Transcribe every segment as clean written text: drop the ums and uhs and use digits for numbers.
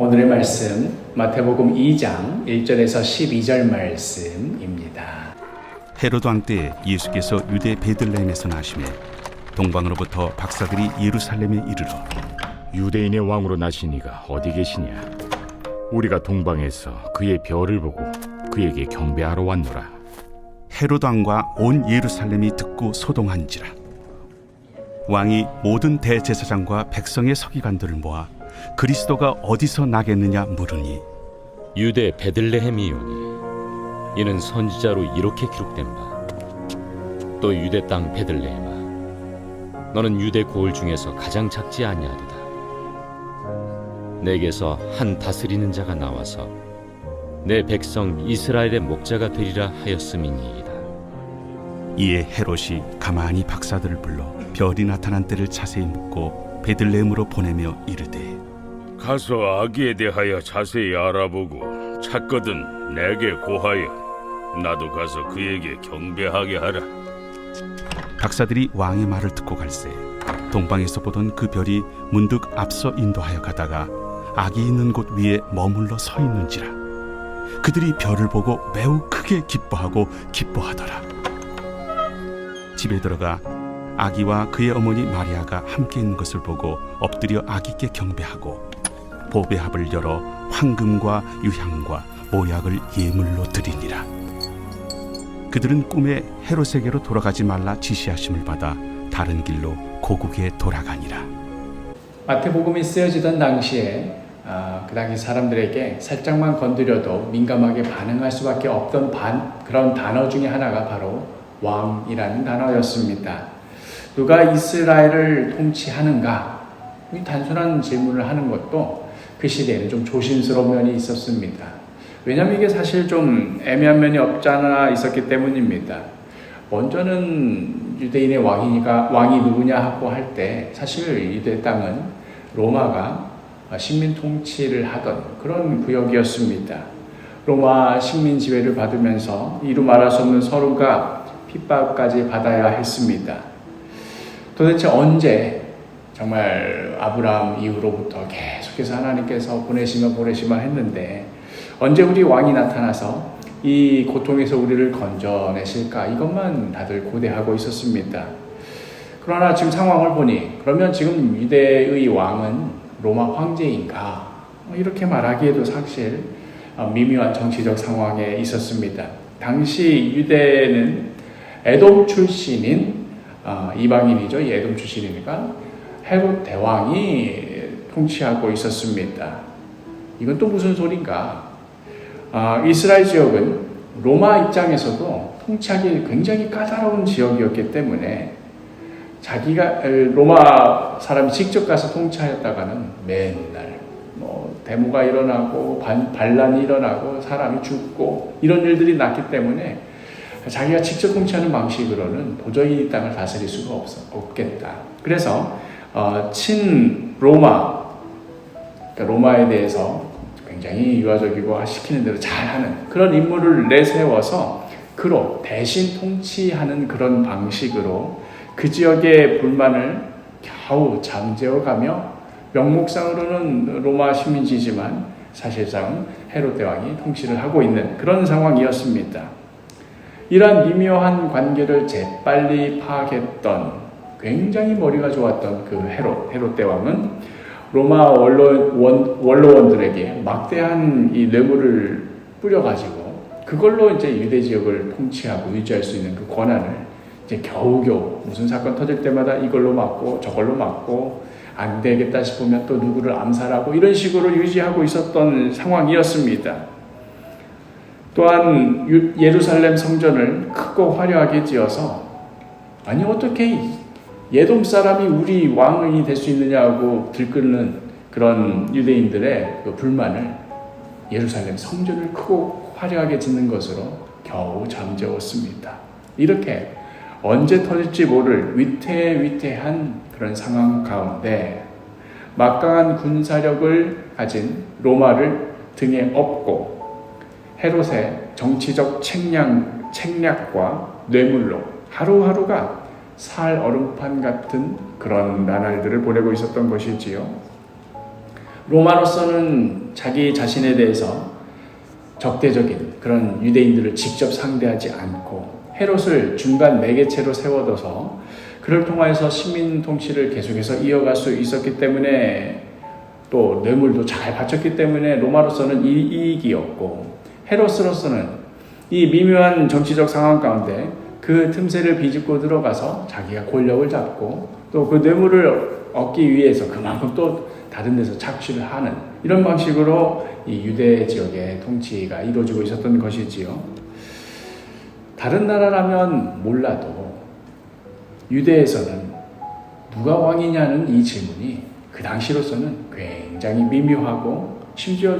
오늘의 말씀 마태복음 2장 1절에서 12절 말씀입니다. 헤로드 왕 때 예수께서 유대 베들레헴에서 나시매 동방으로부터 박사들이 예루살렘에 이르러 유대인의 왕으로 나시니가 어디 계시냐? 우리가 동방에서 그의 별을 보고 그에게 경배하러 왔노라. 헤로드 왕과 온 예루살렘이 듣고 소동한지라. 왕이 모든 대제사장과 백성의 서기관들을 모아 그리스도가 어디서 나겠느냐 물으니 유대 베들레헴이오니 이는 선지자로 이렇게 기록된 바 또 유대 땅 베들레헴아 너는 유대 고을 중에서 가장 작지 아니하도다. 내게서 한 다스리는 자가 나와서 내 백성 이스라엘의 목자가 되리라 하였음이니이다. 이에 헤롯이 가만히 박사들을 불러 별이 나타난 때를 자세히 묻고 베들레헴으로 보내며 이르되 가서 아기에 대하여 자세히 알아보고 찾거든 내게 고하여 나도 가서 그에게 경배하게 하라. 박사들이 왕의 말을 듣고 갈새 동방에서 보던 그 별이 문득 앞서 인도하여 가다가 아기 있는 곳 위에 머물러 서 있는지라. 그들이 별을 보고 매우 크게 기뻐하더라. 집에 들어가 아기와 그의 어머니 마리아가 함께 있는 것을 보고 엎드려 아기께 경배하고 보배합을 열어 황금과 유향과 모약을 예물로 드리니라. 그들은 꿈에 헤롯에게로 돌아가지 말라 지시하심을 받아 다른 길로 고국에 돌아가니라. 마태복음이 쓰여지던 당시에 그 당시 사람들에게 살짝만 건드려도 민감하게 반응할 수밖에 없던 그런 단어 중에 하나가 바로 왕이라는 단어였습니다. 누가 이스라엘을 통치하는가? 이 단순한 질문을 하는 것도 그 시대에는 좀 조심스러운 면이 있었습니다. 왜냐하면 이게 사실 좀 애매한 면이 없잖아 있었기 때문입니다. 먼저는 유대인의 왕이 누구냐 하고 할 때 사실 유대 땅은 로마가 식민 통치를 하던 그런 구역이었습니다. 로마 식민 지배를 받으면서 이루 말할 수 없는 서름과 핍박까지 받아야 했습니다. 도대체 언제 정말 아브라함 이후로부터 계속해서 하나님께서 보내시면 했는데 언제 우리 왕이 나타나서 이 고통에서 우리를 건져내실까? 이것만 다들 고대하고 있었습니다. 그러나 지금 상황을 보니 그러면 지금 유대의 왕은 로마 황제인가? 이렇게 말하기에도 사실 미묘한 정치적 상황에 있었습니다. 당시 유대는 에돔 출신인 이방인이죠. 에돔 출신이니까 헤롯 대왕이 통치하고 있었습니다. 이건 또 무슨 소린가? 이스라엘 지역은 로마 입장에서도 통치하기 굉장히 까다로운 지역이었기 때문에 자기가 로마 사람이 직접 가서 통치하였다가는 맨날 데모가 일어나고 반란이 일어나고 사람이 죽고 이런 일들이 났기 때문에 자기가 직접 통치하는 방식으로는 도저히 이 땅을 다스릴 수가 없겠다. 그래서 친 로마, 그러니까 로마에 대해서 굉장히 유화적이고 시키는 대로 잘하는 그런 인물을 내세워서 그로 대신 통치하는 그런 방식으로 그 지역의 불만을 겨우 잠재워가며 명목상으로는 로마 식민지지만 사실상 헤롯 대왕이 통치를 하고 있는 그런 상황이었습니다. 이러한 미묘한 관계를 재빨리 파악했던 굉장히 머리가 좋았던 그 헤롯 대왕은 로마 원로원들에게 막대한 이 뇌물을 뿌려가지고 그걸로 이제 유대 지역을 통치하고 유지할 수 있는 그 권한을 이제 겨우겨우 무슨 사건 터질 때마다 이걸로 막고 저걸로 막고 안 되겠다 싶으면 또 누구를 암살하고 이런 식으로 유지하고 있었던 상황이었습니다. 또한 예루살렘 성전을 크고 화려하게 지어서 아니 어떻게 예돔 사람이 우리 왕이 될 수 있느냐고 들끓는 그런 유대인들의 그 불만을 예루살렘 성전을 크고 화려하게 짓는 것으로 겨우 잠재웠습니다. 이렇게 언제 터질지 모를 위태위태한 그런 상황 가운데 막강한 군사력을 가진 로마를 등에 업고 헤롯의 정치적 책략과 뇌물로 하루하루가 살 얼음판 같은 그런 나날들을 보내고 있었던 것이지요. 로마로서는 자기 자신에 대해서 적대적인 그런 유대인들을 직접 상대하지 않고 헤롯을 중간 매개체로 세워둬서 그를 통하여서 식민 통치를 계속해서 이어갈 수 있었기 때문에 또 뇌물도 잘 바쳤기 때문에 로마로서는 이익이었고 헤롯으로서는 이 미묘한 정치적 상황 가운데 그 틈새를 비집고 들어가서 자기가 권력을 잡고 또 그 뇌물을 얻기 위해서 그만큼 또 다른 데서 착취를 하는 이런 방식으로 이 유대 지역의 통치가 이루어지고 있었던 것이지요. 다른 나라라면 몰라도 유대에서는 누가 왕이냐는 이 질문이 그 당시로서는 굉장히 미묘하고 심지어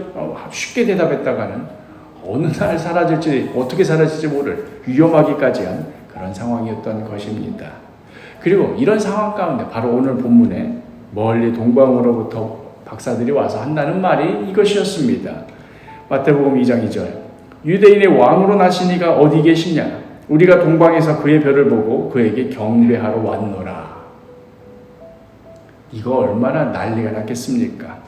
쉽게 대답했다가는 어느 날 사라질지 어떻게 사라질지 모를 위험하기까지 한 그런 상황이었던 것입니다. 그리고 이런 상황 가운데 바로 오늘 본문에 멀리 동방으로부터 박사들이 와서 한다는 말이 이것이었습니다. 마태복음 2장 2절 유대인의 왕으로 나시니가 어디 계시냐? 우리가 동방에서 그의 별을 보고 그에게 경배하러 왔노라. 이거 얼마나 난리가 났겠습니까?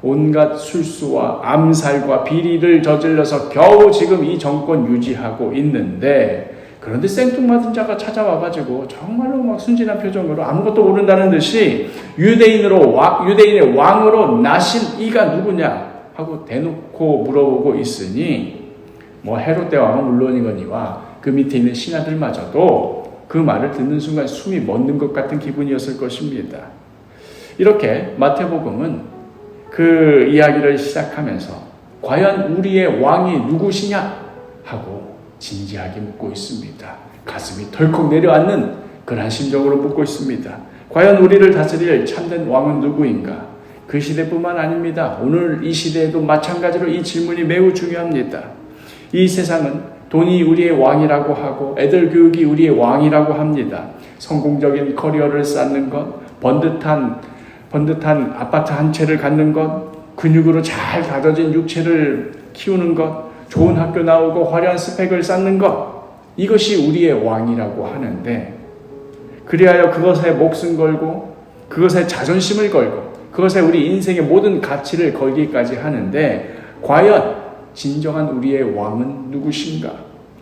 온갖 술수와 암살과 비리를 저질러서 겨우 지금 이 정권 유지하고 있는데 그런데 생뚱맞은 자가 찾아와가지고 정말로 막 순진한 표정으로 아무것도 모른다는 듯이 유대인의 왕으로 나신 이가 누구냐 하고 대놓고 물어보고 있으니 뭐 헤롯 대왕은 물론이거니와 그 밑에 있는 신하들마저도 그 말을 듣는 순간 숨이 멎는 것 같은 기분이었을 것입니다. 이렇게 마태복음은 그 이야기를 시작하면서 과연 우리의 왕이 누구시냐 하고 진지하게 묻고 있습니다. 가슴이 덜컥 내려앉는 그런 심정으로 묻고 있습니다. 과연 우리를 다스릴 참된 왕은 누구인가? 그 시대뿐만 아닙니다. 오늘 이 시대에도 마찬가지로 이 질문이 매우 중요합니다. 이 세상은 돈이 우리의 왕이라고 하고 애들 교육이 우리의 왕이라고 합니다. 성공적인 커리어를 쌓는 것, 번듯한 아파트 한 채를 갖는 것, 근육으로 잘 다져진 육체를 키우는 것, 좋은 학교 나오고 화려한 스펙을 쌓는 것, 이것이 우리의 왕이라고 하는데 그리하여 그것에 목숨 걸고 그것에 자존심을 걸고 그것에 우리 인생의 모든 가치를 걸기까지 하는데 과연 진정한 우리의 왕은 누구신가?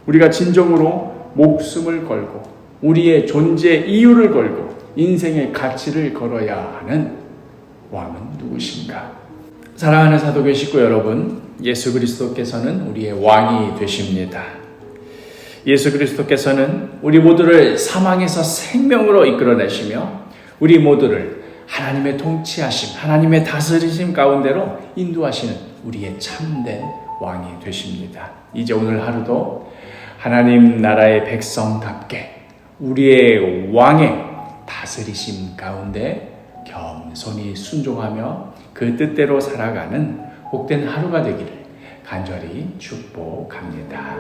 우리가 진정으로 목숨을 걸고 우리의 존재 이유를 걸고 인생의 가치를 걸어야 하는 왕은 누구신가? 사랑하는 사도교 식구 여러분, 예수 그리스도께서는 우리의 왕이 되십니다. 예수 그리스도께서는 우리 모두를 사망에서 생명으로 이끌어내시며 우리 모두를 하나님의 통치하심, 하나님의 다스리심 가운데로 인도하시는 우리의 참된 왕이 되십니다. 이제 오늘 하루도 하나님 나라의 백성답게 우리의 왕의 다스리심 가운데 겸손히 순종하며 그 뜻대로 살아가는 복된 하루가 되기를 간절히 축복합니다.